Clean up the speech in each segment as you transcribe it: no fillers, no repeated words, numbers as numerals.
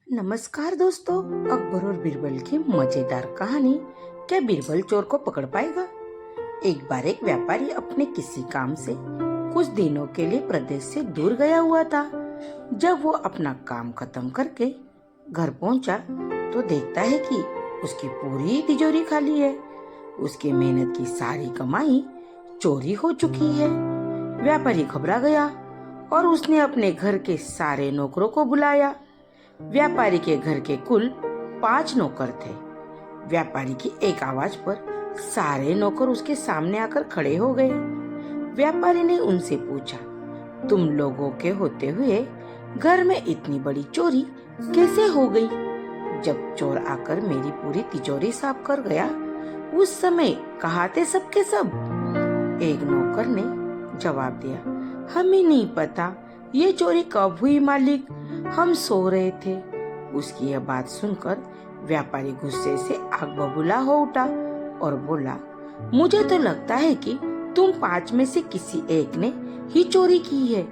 नमस्कार दोस्तों, अकबर और बीरबल की मजेदार कहानी। क्या बीरबल चोर को पकड़ पाएगा? एक बार एक व्यापारी अपने किसी काम से कुछ दिनों के लिए प्रदेश से दूर गया हुआ था। जब वो अपना काम खत्म करके घर पहुंचा तो देखता है कि उसकी पूरी तिजोरी खाली है। उसकी मेहनत की सारी कमाई चोरी हो चुकी है। व्यापारी घबरा गया और उसने अपने घर के सारे नौकरों को बुलाया। व्यापारी के घर के कुल 5 नौकर थे। व्यापारी की एक आवाज पर सारे नौकर उसके सामने आकर खड़े हो गए। व्यापारी ने उनसे पूछा, तुम लोगों के होते हुए घर में इतनी बड़ी चोरी कैसे हो गई? जब चोर आकर मेरी पूरी तिजोरी साफ कर गया, उस समय कहाँ थे सबके सब? एक नौकर ने जवाब दिया, हमें नहीं पता ये चोरी कब हुई मालिक, हम सो रहे थे। उसकी यह बात सुनकर व्यापारी गुस्से से आग बबूला हो उठा और बोला, मुझे तो लगता है कि तुम 5 में से किसी एक ने ही चोरी की है।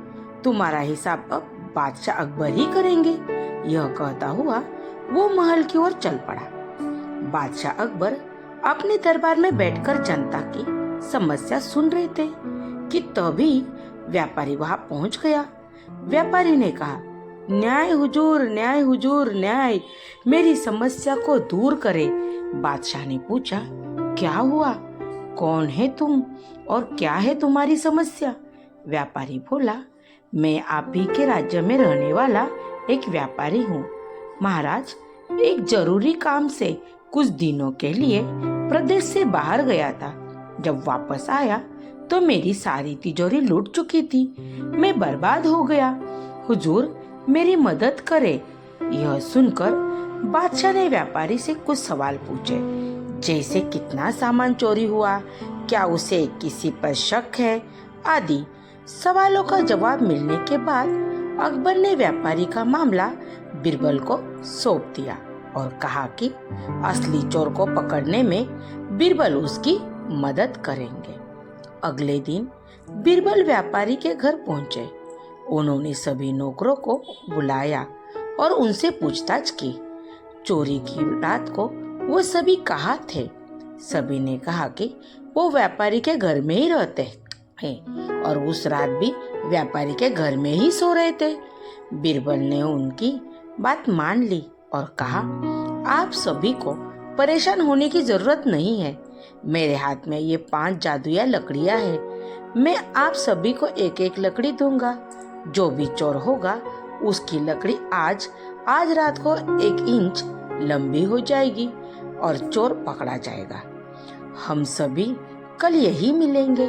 तुम्हारा हिसाब अब बादशाह अकबर ही करेंगे। यह कहता हुआ वो महल की ओर चल पड़ा। बादशाह अकबर अपने दरबार में बैठकर जनता की समस्या सुन रहे थे कि तभी व्यापारी वहां पहुंच गया। व्यापारी ने कहा, न्याय हुजूर, न्याय हुजूर, न्याय, मेरी समस्या को दूर करे। बादशाह ने पूछा, क्या हुआ? कौन है तुम और क्या है तुम्हारी समस्या? व्यापारी बोला, मैं आप ही के राज्य में रहने वाला एक व्यापारी हूँ। महाराज, एक जरूरी काम से कुछ दिनों के लिए प्रदेश से बाहर गया था। जब वापस आया तो मेरी सारी तिजोरी लूट चुकी थी। मैं बर्बाद हो गया। हुजूर, मेरी मदद करे। यह सुनकर बादशाह ने व्यापारी से कुछ सवाल पूछे, जैसे कितना सामान चोरी हुआ, क्या उसे किसी पर शक है, आदि। सवालों का जवाब मिलने के बाद अकबर ने व्यापारी का मामला बीरबल को सौंप दिया और कहा कि असली चोर को पकड़ने में बीरबल उसकी मदद करेंगे। अगले दिन बीरबल व्यापारी के घर पहुंचे। उन्होंने सभी नौकरों को बुलाया और उनसे पूछताछ की। चोरी की रात को वो सभी कहाँ थे? सभी ने कहा कि वो व्यापारी के घर में ही रहते हैं और उस रात भी व्यापारी के घर में ही सो रहे थे। बीरबल ने उनकी बात मान ली और कहा, आप सभी को परेशान होने की जरूरत नहीं है। मेरे हाथ में ये 5 जादुई लकड़ियां हैं। मैं आप सभी को एक एक लकड़ी दूंगा। जो भी चोर होगा उसकी लकड़ी आज रात को 1 इंच लंबी हो जाएगी और चोर पकड़ा जाएगा। हम सभी कल यही मिलेंगे।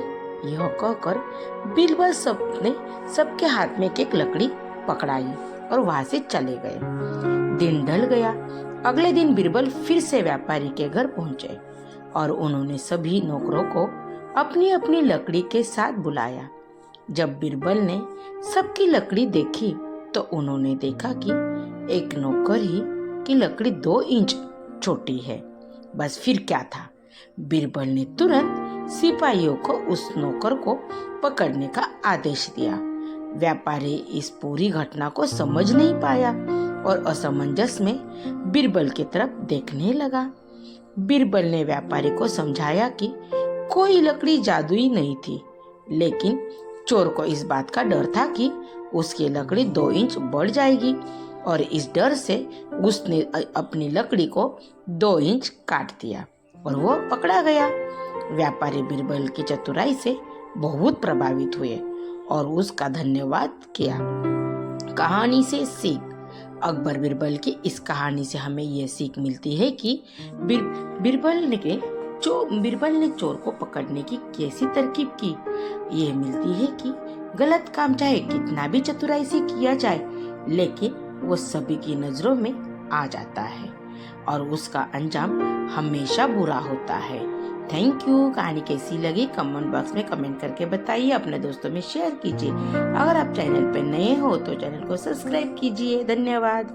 यह कहकर बीरबल सबके हाथ में एक लकड़ी पकड़ाई और वहां से चले गए। दिन ढल गया। अगले दिन बीरबल फिर से व्यापारी के घर पहुंचे और उन्होंने सभी नौकरों को अपनी अपनी लकड़ी के साथ बुलाया। जब बीरबल ने सबकी लकड़ी देखी तो उन्होंने देखा कि एक नौकर ही की लकड़ी 2 इंच छोटी है। बस फिर क्या था? बीरबल ने तुरंत सिपाहियों को उस नौकर को पकड़ने का आदेश दिया। व्यापारी इस पूरी घटना को समझ नहीं पाया और असमंजस में बीरबल की तरफ देखने लगा। बीरबल ने व्यापारी को समझाया कि कोई लकड़ी जादुई नहीं थी, लेकिन चोर को इस बात का डर था कि उसकी लकड़ी 2 इंच बढ़ जाएगी और इस डर से उसने अपनी लकड़ी को 2 इंच काट दिया और वो पकड़ा गया। व्यापारी बीरबल की चतुराई से बहुत प्रभावित हुए और उसका धन्यवाद किया। कहानी से सीख। अकबर बीरबल की इस कहानी से हमें यह सीख मिलती है कि बीरबल ने चोर को पकड़ने की कैसी तरकीब की। यह मिलती है कि गलत काम चाहे कितना भी चतुराई से किया जाए, लेकिन वो सभी की नजरों में आ जाता है और उसका अंजाम हमेशा बुरा होता है। Thank you. कहानी कैसी लगी कमेंट बॉक्स में कमेंट करके बताइए। अपने दोस्तों में शेयर कीजिए। अगर आप चैनल पर नए हो तो चैनल को सब्सक्राइब कीजिए। धन्यवाद।